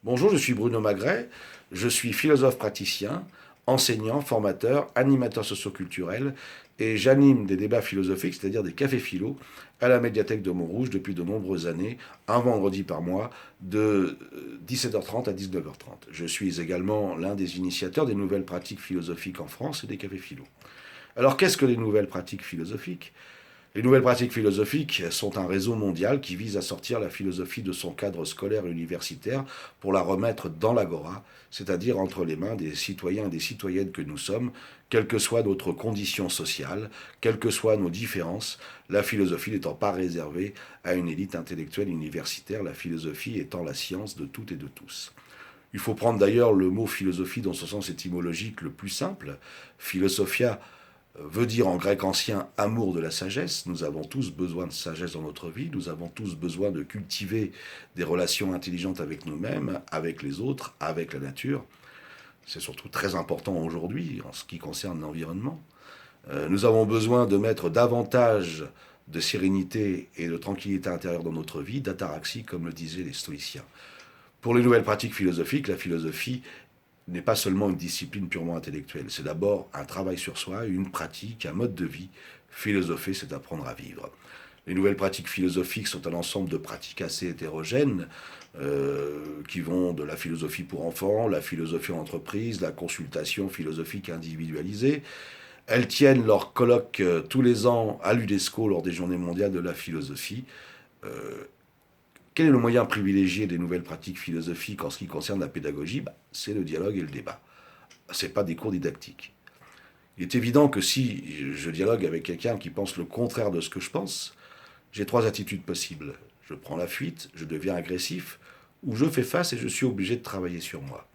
Bonjour, je suis Bruno Magret, je suis philosophe praticien, enseignant, formateur, animateur socioculturel et j'anime des débats philosophiques, c'est-à-dire des cafés philo, à la médiathèque de Montrouge depuis de nombreuses années, un vendredi par mois, de 17h30 à 19h30. Je suis également l'un des initiateurs des nouvelles pratiques philosophiques en France et des cafés philo. Alors qu'est-ce que les nouvelles pratiques philosophiques? Les nouvelles pratiques philosophiques sont un réseau mondial qui vise à sortir la philosophie de son cadre scolaire et universitaire pour la remettre dans l'agora, c'est-à-dire entre les mains des citoyens et des citoyennes que nous sommes, quelle que soit notre condition sociale, quelles que soient nos différences, la philosophie n'étant pas réservée à une élite intellectuelle universitaire, la philosophie étant la science de toutes et de tous. Il faut prendre d'ailleurs le mot philosophie dans son sens étymologique le plus simple. Philosophia veut dire en grec ancien amour de la sagesse. Nous avons tous besoin de sagesse dans notre vie, nous avons tous besoin de cultiver des relations intelligentes avec nous-mêmes, avec les autres, avec la nature. C'est surtout très important aujourd'hui en ce qui concerne l'environnement. Nous avons besoin de mettre davantage de sérénité et de tranquillité intérieure dans notre vie, d'ataraxie, comme le disaient les stoïciens. Pour les nouvelles pratiques philosophiques, la philosophie n'est pas seulement une discipline purement intellectuelle. C'est d'abord un travail sur soi, une pratique, un mode de vie. Philosopher, c'est apprendre à vivre. Les nouvelles pratiques philosophiques sont un ensemble de pratiques assez hétérogènes qui vont de la philosophie pour enfants, la philosophie en entreprise, la consultation philosophique individualisée. Elles tiennent leur colloque tous les ans à l'UNESCO lors des Journées mondiales de la philosophie. Euh, Quel est le moyen privilégié des nouvelles pratiques philosophiques en ce qui concerne la pédagogie? C'est le dialogue et le débat. Ce n'est pas des cours didactiques. Il est évident que si je dialogue avec quelqu'un qui pense le contraire de ce que je pense, j'ai trois attitudes possibles. Je prends la fuite, je deviens agressif, ou je fais face et je suis obligé de travailler sur moi.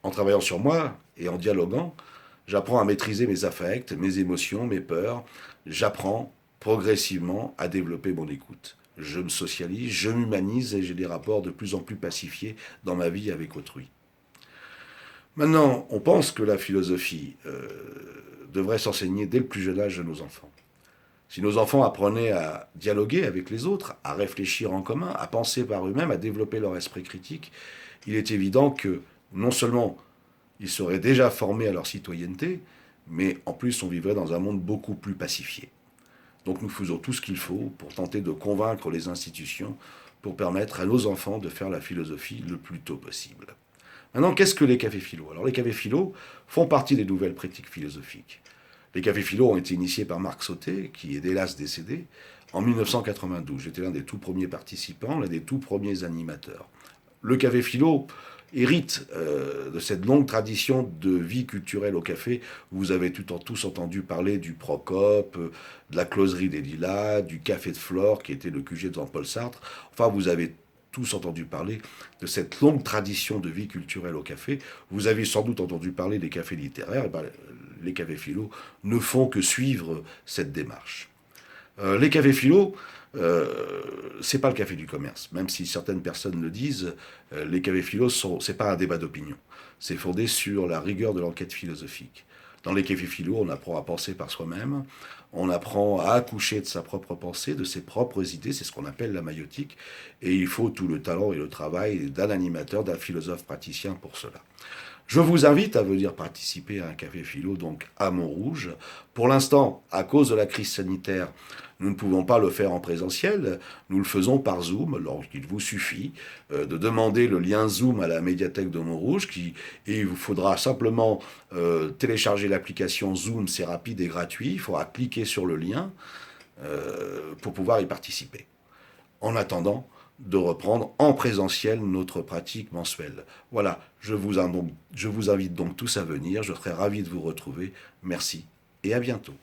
En travaillant sur moi et en dialoguant, j'apprends à maîtriser mes affects, mes émotions, mes peurs. J'apprends progressivement à développer mon écoute. Je me socialise, je m'humanise et j'ai des rapports de plus en plus pacifiés dans ma vie avec autrui. Maintenant, on pense que la philosophie devrait s'enseigner dès le plus jeune âge de nos enfants. Si nos enfants apprenaient à dialoguer avec les autres, à réfléchir en commun, à penser par eux-mêmes, à développer leur esprit critique, il est évident que non seulement ils seraient déjà formés à leur citoyenneté, mais en plus on vivrait dans un monde beaucoup plus pacifié. Donc nous faisons tout ce qu'il faut pour tenter de convaincre les institutions pour permettre à nos enfants de faire la philosophie le plus tôt possible. Maintenant, qu'est-ce que les cafés philo? Alors les cafés philo font partie des nouvelles pratiques philosophiques. Les cafés philo ont été initiés par Marc Sauté, qui est hélas décédé, en 1992. J'étais l'un des tout premiers participants, l'un des tout premiers animateurs. Le café philo hérite de cette longue tradition de vie culturelle au café. Vous avez tous entendu parler du Procope, de la closerie des Lilas, du café de Flore, qui était le QG de Jean-Paul Sartre. Enfin, vous avez tous entendu parler de cette longue tradition de vie culturelle au café. Vous avez sans doute entendu parler des cafés littéraires. Et ben, les cafés philo ne font que suivre cette démarche. Les cafés philo, c'est pas le café du commerce. Même si certaines personnes le disent, les cafés philo, c'est pas un débat d'opinion. C'est fondé sur la rigueur de l'enquête philosophique. Dans les cafés philo, on apprend à penser par soi-même, on apprend à accoucher de sa propre pensée, de ses propres idées, c'est ce qu'on appelle la maïotique, et il faut tout le talent et le travail d'un animateur, d'un philosophe praticien pour cela. Je vous invite à venir participer à un café philo, donc à Montrouge. Pour l'instant, à cause de la crise sanitaire, nous ne pouvons pas le faire en présentiel, nous le faisons par Zoom, alors il vous suffit de demander le lien Zoom à la médiathèque de Montrouge, et il vous faudra simplement télécharger l'application Zoom, c'est rapide et gratuit, il faudra cliquer sur le lien pour pouvoir y participer. En attendant, de reprendre en présentiel notre pratique mensuelle. Voilà, je vous invite donc tous à venir, je serai ravi de vous retrouver. Merci et à bientôt.